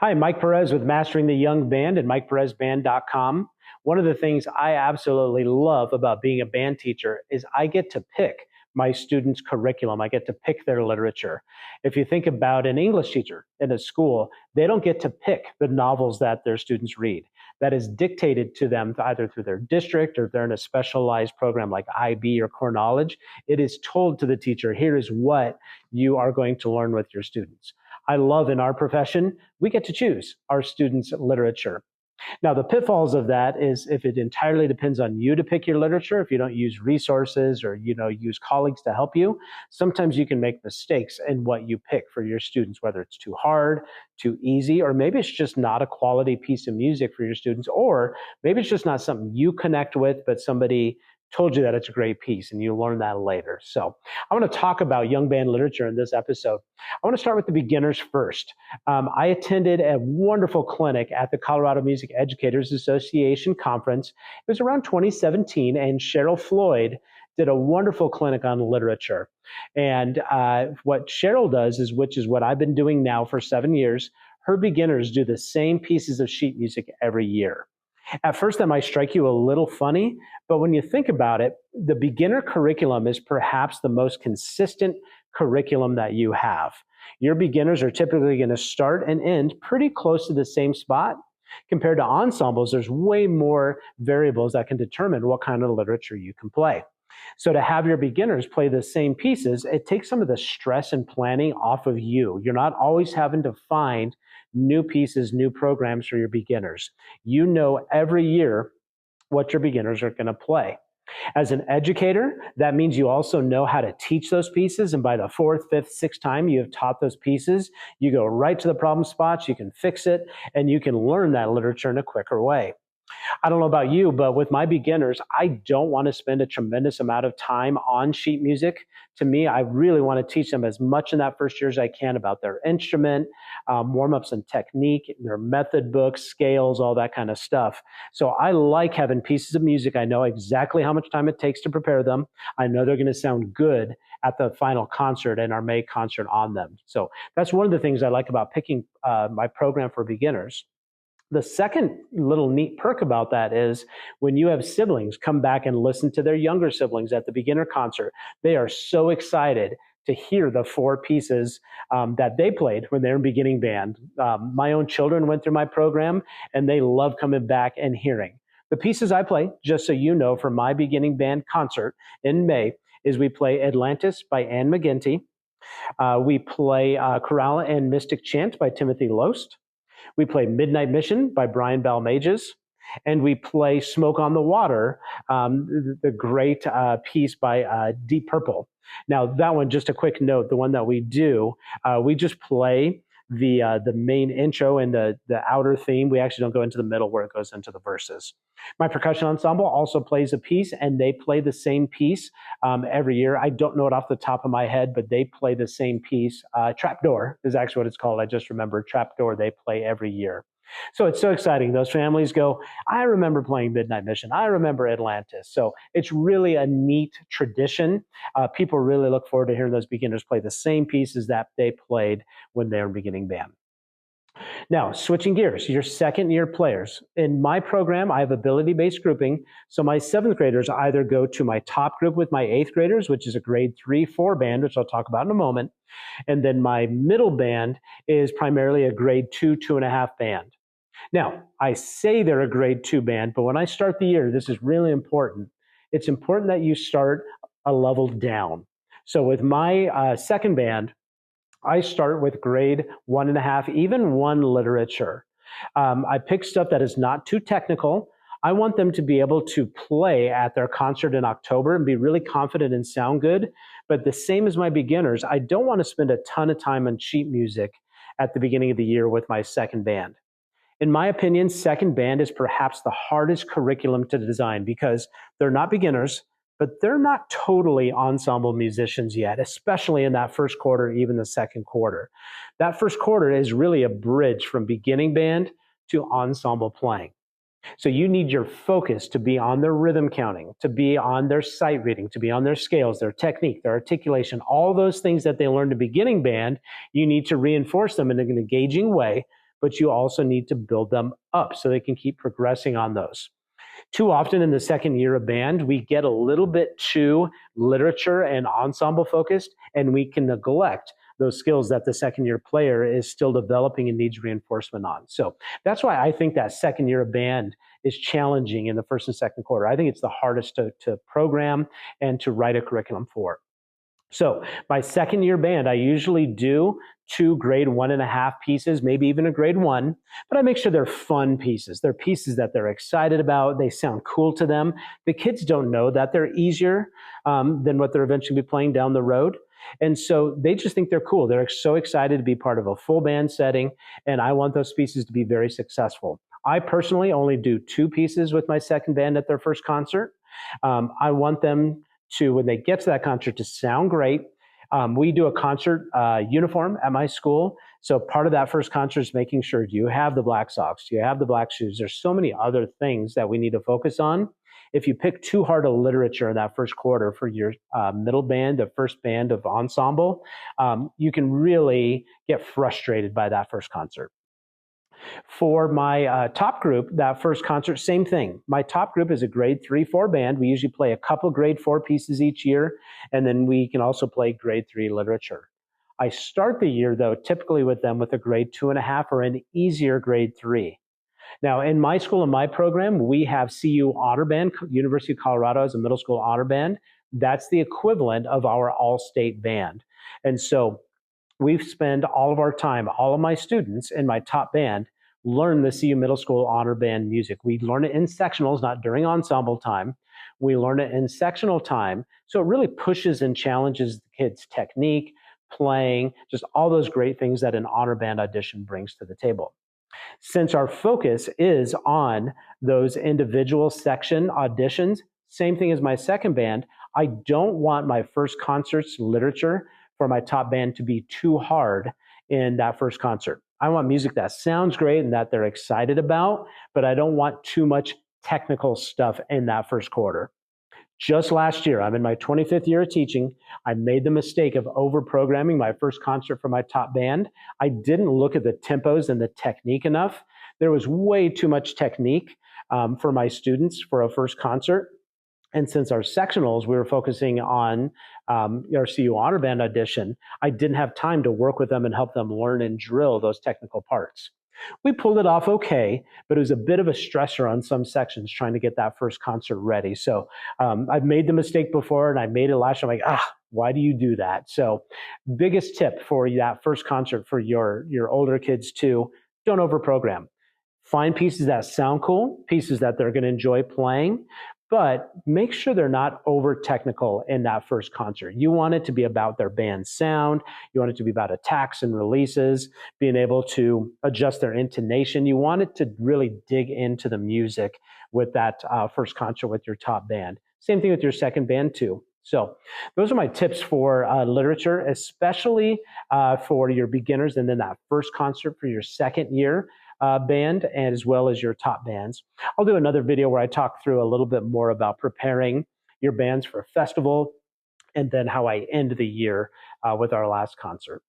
Hi, Mike Perez with Mastering the Young Band and MikePerezBand.com. One of the things I absolutely love about being a band teacher is I get to pick my students' curriculum. I get to pick their literature. If you think about an English teacher in a school, they don't get to pick the novels that their students read. That is dictated to them either through their district or if they're in a specialized program like IB or Core Knowledge. It is told to the teacher, here is what you are going to learn with your students. I love in our profession, we get to choose our students' literature. Now, the pitfalls of that is if it entirely depends on you to pick your literature, if you don't use resources or use colleagues to help you, sometimes you can make mistakes in what you pick for your students, whether it's too hard, too easy, or maybe it's just not a quality piece of music for your students, or maybe it's just not something you connect with, but somebody told you that it's a great piece and you learn that later. So I want to talk about young band literature in this episode. I want to start with the beginners first. I attended a wonderful clinic at the Colorado Music Educators Association conference. It was around 2017, and Cheryl Floyd did a wonderful clinic on literature. And what Cheryl does is, which is what I've been doing now for 7 years, her beginners do the same pieces of sheet music every year. At first, that might strike you a little funny, but when you think about it, the beginner curriculum is perhaps the most consistent curriculum that you have. Your beginners are typically going to start and end pretty close to the same spot. Compared to ensembles, there's way more variables that can determine what kind of literature you can play. So to have your beginners play the same pieces, it takes some of the stress and planning off of you. You're not always having to find new pieces, new programs for your beginners. You know every year what your beginners are going to play. As an educator, that means you also know how to teach those pieces. And by the fourth, fifth, sixth time you have taught those pieces, you go right to the problem spots, you can fix it, and you can learn that literature in a quicker way. I don't know about you, but with my beginners, I don't want to spend a tremendous amount of time on sheet music. To me, I really want to teach them as much in that first year as I can about their instrument, warm-ups and technique, their method books, scales, all that kind of stuff. So I like having pieces of music. I know exactly how much time it takes to prepare them. I know they're going to sound good at the final concert and our May concert on them. So that's one of the things I like about picking my program for beginners. The second little neat perk about that is when you have siblings come back and listen to their younger siblings at the beginner concert, they are so excited to hear the four pieces that they played when they were in beginning band. My own children went through my program and they love coming back and hearing. The pieces I play, just so you know, for my beginning band concert in May, is we play Atlantis by Anne McGinty. We play Chorale and Mystic Chant by Timothy Loest. We play Midnight Mission by Brian Balmages, and we play Smoke on the Water, the great piece by Deep Purple. Now, that one, just a quick note, the one that we do, we just play the main intro and the outer theme. We actually don't go into the middle where it goes into the verses. My percussion ensemble also plays a piece, and they play the same piece every year. I don't know it off the top of my head, but they play the same piece. Trapdoor is actually what it's called. I just remember Trapdoor they play every year. So it's so exciting. Those families go, I remember playing Midnight Mission. I remember Atlantis. So it's really a neat tradition. People really look forward to hearing those beginners play the same pieces that they played when they were beginning band. Now, switching gears, your second year players. In my program, I have ability-based grouping. So my seventh graders either go to my top group with my eighth graders, which is a grade 3-4 band, which I'll talk about in a moment. And then my middle band is primarily a grade 2.5 band. Now, I say they're a grade 2 band, but when I start the year, this is really important. It's important that you start a level down. So with my second band, I start with grade 1.5, even 1 literature. I pick stuff that is not too technical. I want them to be able to play at their concert in October and be really confident and sound good. But the same as my beginners, I don't want to spend a ton of time on sheet music at the beginning of the year with my second band. In my opinion, second band is perhaps the hardest curriculum to design because they're not beginners, but they're not totally ensemble musicians yet, especially in that first quarter, even the second quarter. That first quarter is really a bridge from beginning band to ensemble playing. So you need your focus to be on their rhythm counting, to be on their sight reading, to be on their scales, their technique, their articulation, all those things that they learned in beginning band, you need to reinforce them in an engaging way but you also need to build them up so they can keep progressing on those. Too often in the second year of band, we get a little bit too literature and ensemble focused, and we can neglect those skills that the second year player is still developing and needs reinforcement on. So that's why I think that second year of band is challenging in the first and second quarter. I think it's the hardest to program and to write a curriculum for. So my second year band, I usually do 2 grade 1.5 pieces, maybe even a grade 1, but I make sure they're fun pieces. They're pieces that they're excited about. They sound cool to them. The kids don't know that they're easier than what they're eventually be playing down the road. And so they just think they're cool. They're so excited to be part of a full band setting, and I want those pieces to be very successful. I personally only do 2 pieces with my second band at their first concert. I want them to, when they get to that concert, to sound great. We do a concert uniform at my school. So part of that first concert is making sure you have the black socks, you have the black shoes. There's so many other things that we need to focus on. If you pick too hard a literature in that first quarter for your middle band, the first band of ensemble, you can really get frustrated by that first concert. For my top group, that first concert, same thing. My top group is a grade 3-4 band. We usually play a couple grade 4 pieces each year, and then we can also play grade 3 literature. I start the year, though, typically with them with a grade 2.5 or an easier grade 3. Now, in my school, in my program, we have CU Honor Band. University of Colorado has a middle school honor band. That's the equivalent of our all-state band. And so we've spent all of our time, all of my students in my top band learn the CU Middle School Honor Band music. We learn it in sectionals, not during ensemble time. We learn it in sectional time. So it really pushes and challenges the kids' technique, playing, just all those great things that an honor band audition brings to the table. Since our focus is on those individual section auditions, same thing as my second band, I don't want my first concert's literature for my top band to be too hard in that first concert. I want music that sounds great and that they're excited about, but I don't want too much technical stuff in that first quarter. Just last year, I'm in my 25th year of teaching, I made the mistake of over-programming my first concert for my top band. I didn't look at the tempos and the technique enough. There was way too much technique for my students for a first concert. And since our sectionals, we were focusing on our CU Honor Band audition, I didn't have time to work with them and help them learn and drill those technical parts. We pulled it off okay, but it was a bit of a stressor on some sections trying to get that first concert ready. So I've made the mistake before, and I made it last year. I'm like, why do you do that? So biggest tip for that first concert for your older kids too, don't overprogram. Find pieces that sound cool, pieces that they're going to enjoy playing, but make sure they're not over technical in that first concert. You want it to be about their band sound. You want it to be about attacks and releases, being able to adjust their intonation. You want it to really dig into the music with that first concert with your top band. Same thing with your second band too. So those are my tips for literature, especially for your beginners, and then that first concert for your second year band, and as well as your top bands. I'll do another video where I talk through a little bit more about preparing your bands for a festival, and then how I end the year with our last concert.